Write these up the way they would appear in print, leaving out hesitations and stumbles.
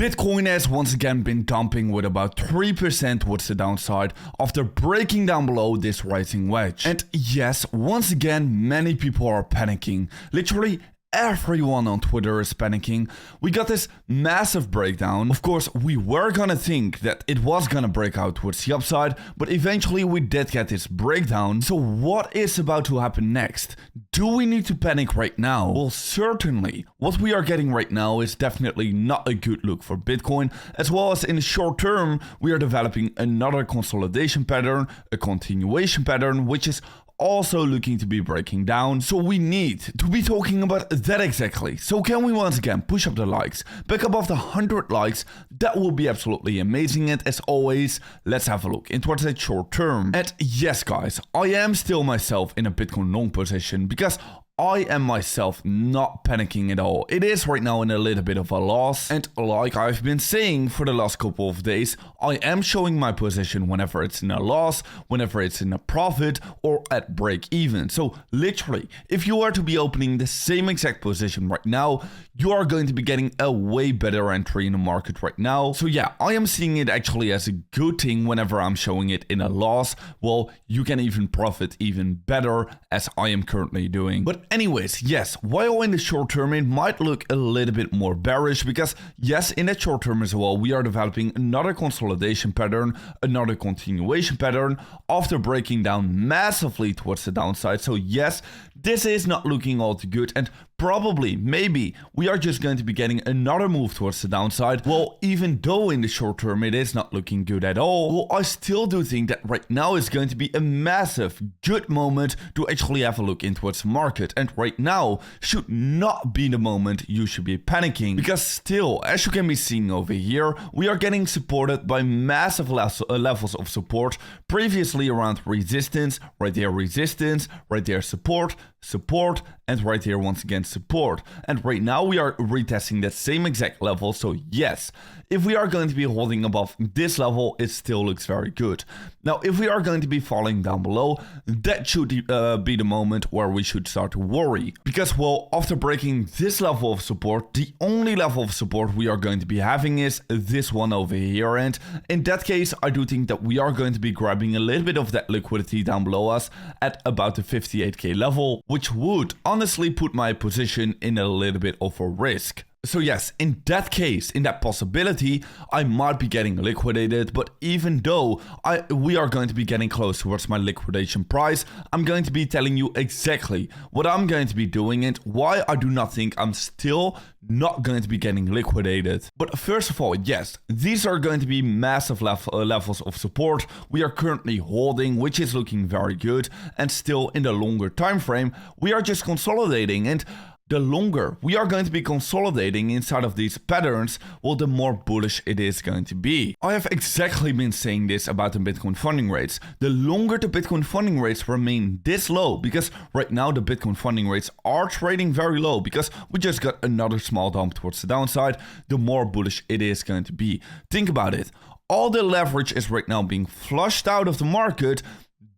Bitcoin has once again been dumping with about 3% towards the downside after breaking down below this rising wedge. And yes, once again, many people are panicking. Literally everyone on Twitter is panicking. We got this massive breakdown. Of course, we were gonna think that it was gonna break out towards the upside, but eventually we did get this breakdown. So what is about to happen next? Do we need to panic right now? Well, certainly. What we are getting right now is definitely not a good look for Bitcoin, as well as in the short term, we are developing another consolidation pattern, a continuation pattern, which is also looking to be breaking down. So we need to be talking about that exactly. So can we once again push up the likes back above the 100 likes? That will be absolutely amazing. And as always, let's have a look into that short term. And yes guys, I am still myself in a Bitcoin long position because I am myself not panicking at all. It is right now in a little bit of a loss, and like I've been saying for the last couple of days, I am showing my position whenever it's in a loss, whenever it's in a profit, or at break even. So literally, if you are to be opening the same exact position right now, you are going to be getting a way better entry in the market right now. So yeah, I am seeing it actually as a good thing whenever I'm showing it in a loss. Well, you can even profit even better as I am currently doing. But anyways, yes, while in the short term it might look a little bit more bearish because yes, in the short term as well, we are developing another consolidation pattern, another continuation pattern after breaking down massively towards the downside. So yes, this is not looking all too good, and probably, maybe, we are just going to be getting another move towards the downside. Well, even though in the short term it is not looking good at all, well, I still do think that right now is going to be a massive good moment to actually have a look into its market. And right now should not be the moment you should be panicking, because still, as you can be seeing over here, we are getting supported by massive levels of support. Previously around resistance, right there support, and right here once again support. And right now we are retesting that same exact level. So yes, if we are going to be holding above this level, it still looks very good. Now, if we are going to be falling down below, that should be the moment where we should start to worry. Because, well, after breaking this level of support, the only level of support we are going to be having is this one over here. And in that case, I do think that we are going to be grabbing a little bit of that liquidity down below us at about the 58k level, which would honestly put my position in a little bit of a risk. So yes, in that case, in that possibility, I might be getting liquidated, but even though we are going to be getting close towards my liquidation price, I'm going to be telling you exactly what I'm going to be doing and why I do not think I'm still not going to be getting liquidated. But first of all, yes, these are going to be massive levels of support we are currently holding, which is looking very good, and still in the longer time frame, we are just consolidating. And the longer we are going to be consolidating inside of these patterns, well, the more bullish it is going to be. I have exactly been saying this about the Bitcoin funding rates. The longer the Bitcoin funding rates remain this low, because right now the Bitcoin funding rates are trading very low because we just got another small dump towards the downside, the more bullish it is going to be. Think about it. All the leverage is right now being flushed out of the market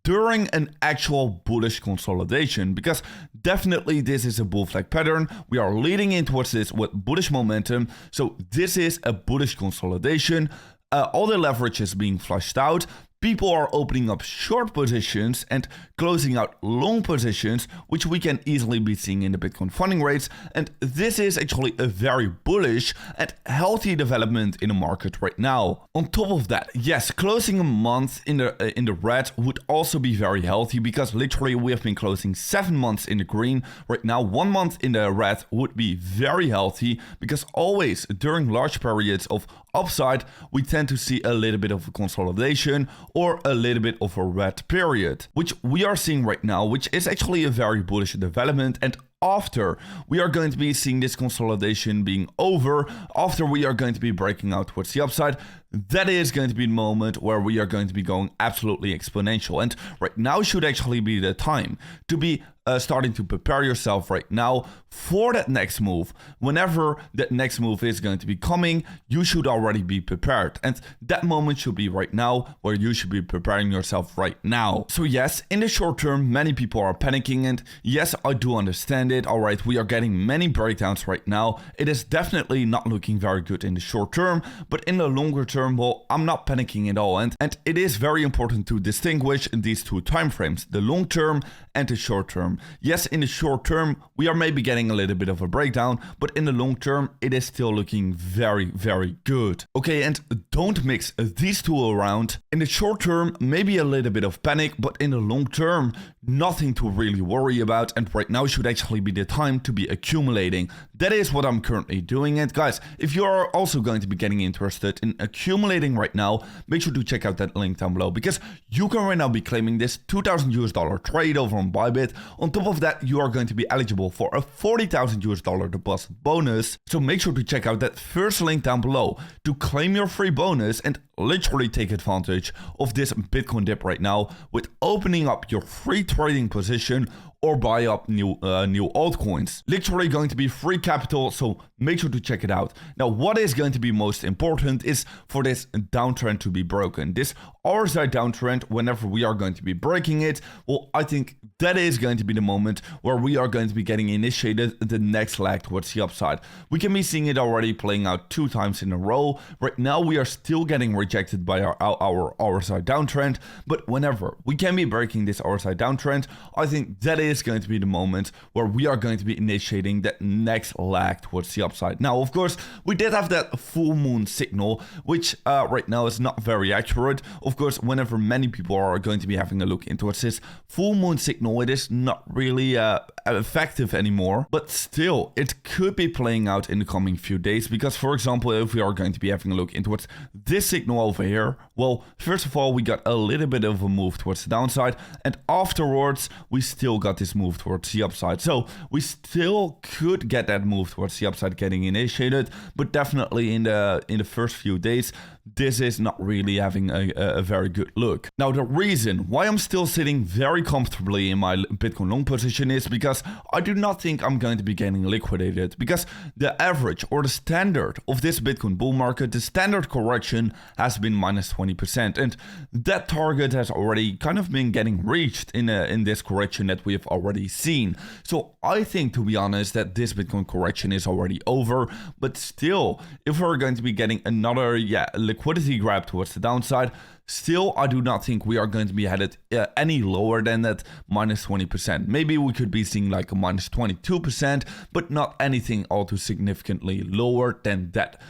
during an actual bullish consolidation, because definitely this is a bull flag pattern. We are leading in towards this with bullish momentum. So this is a bullish consolidation. All the leverage is being flushed out. People are opening up short positions and closing out long positions, which we can easily be seeing in the Bitcoin funding rates. And this is actually a very bullish and healthy development in the market right now. On top of that, yes, closing a month in the red would also be very healthy, because literally we have been closing 7 months in the green. Right now, 1 month in the red would be very healthy, because always during large periods of upside, we tend to see a little bit of a consolidation or a little bit of a red period, which we are seeing right now, which is actually a very bullish development. And after we are going to be seeing this consolidation being over, after we are going to be breaking out towards the upside, that is going to be the moment where we are going to be going absolutely exponential. And right now should actually be the time to be starting to prepare yourself right now for that next move. Whenever that next move is going to be coming, you should already be prepared. And that moment should be right now, where you should be preparing yourself right now. So yes, in the short term, many people are panicking, and yes, I do understand it. All right, we are getting many breakdowns right now. It is definitely not looking very good in the short term, but in the longer term, well, I'm not panicking at all. And it is very important to distinguish these two time frames, the long term and the short term. Yes, in the short term, we are maybe getting a little bit of a breakdown, but in the long term, it is still looking very, very good. Okay, and don't mix these two around. In the short term, maybe a little bit of panic, but in the long term, nothing to really worry about. And right now should actually be the time to be accumulating. That is what I'm currently doing. And guys, if you are also going to be getting interested in accumulating right now, make sure to check out that link down below, because you can right now be claiming this $2,000 trade over on Bybit. On top of that, you are going to be eligible for a $40,000 deposit bonus. So make sure to check out that first link down below to claim your free bonus and literally take advantage of this Bitcoin dip right now with opening up your free trading position or buy up new altcoins. Literally going to be free capital, so make sure to check it out. Now, what is going to be most important is for this downtrend to be broken. This RSI downtrend, whenever we are going to be breaking it, well, I think that is going to be the moment where we are going to be getting initiated the next leg towards the upside. We can be seeing it already playing out 2 times in a row. Right now, we are still getting rejected by our RSI downtrend, but whenever we can be breaking this RSI downtrend, I think that is going to be the moment where we are going to be initiating that next leg towards the upside. Now, of course, we did have that full moon signal, which right now is not very accurate. Of course, whenever many people are going to be having a look into this full moon signal, it is not really effective anymore, but still, it could be playing out in the coming few days, because, for example, if we are going to be having a look into this signal over here, well, first of all, we got a little bit of a move towards the downside, and afterwards, we still got this move towards the upside. So we still could get that move towards the upside getting initiated, but definitely in the first few days, this is not really having a very good look. Now, the reason why I'm still sitting very comfortably in my Bitcoin long position is because I do not think I'm going to be getting liquidated, because the average or the standard of this Bitcoin bull market, the standard correction has been minus 20%, and that target has already kind of been getting reached in this correction that we have already seen. So I think, to be honest, that this Bitcoin correction is already over, but still, if we're going to be getting another liquidity grab towards the downside, still, I do not think we are going to be headed any lower than that minus 20%. Maybe we could be seeing like a minus 22%, but not anything all too significantly lower than that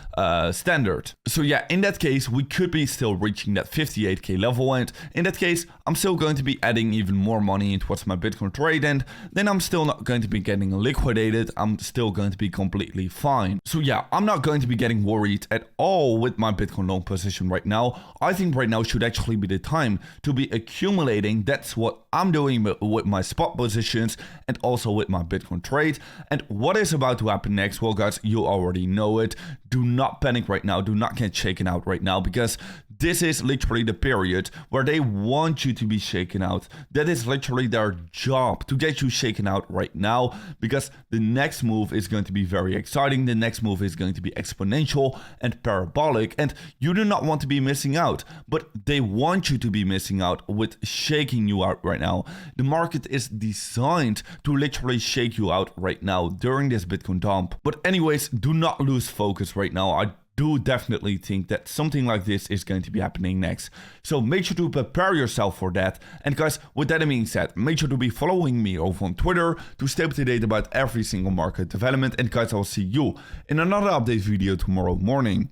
standard. So yeah, in that case, we could be still reaching that 58k level, and in that case, I'm still going to be adding even more money towards my Bitcoin trade, and then I'm still not going to be getting liquidated. I'm still going to be completely fine. So yeah, I'm not going to be getting worried at all with my Bitcoin long position right now. I think right now should actually be the time to be accumulating. That's what I'm doing with my spot positions and also with my Bitcoin trade. And what is about to happen next? Well, guys, you already know it. Do not panic right now. Do not get shaken out right now, because this is literally the period where they want you to be shaken out. That is literally their job, to get you shaken out right now, because the next move is going to be very exciting. The next move is going to be exponential and parabolic, and you do not want to be missing out, but they want you to be missing out with shaking you out right now. The market is designed to literally shake you out right now during this Bitcoin dump. But anyways, do not lose focus right now. I do definitely think that something like this is going to be happening next. So make sure to prepare yourself for that. And guys, with that being said, make sure to be following me over on Twitter to stay up to date about every single market development. And guys, I'll see you in another update video tomorrow morning.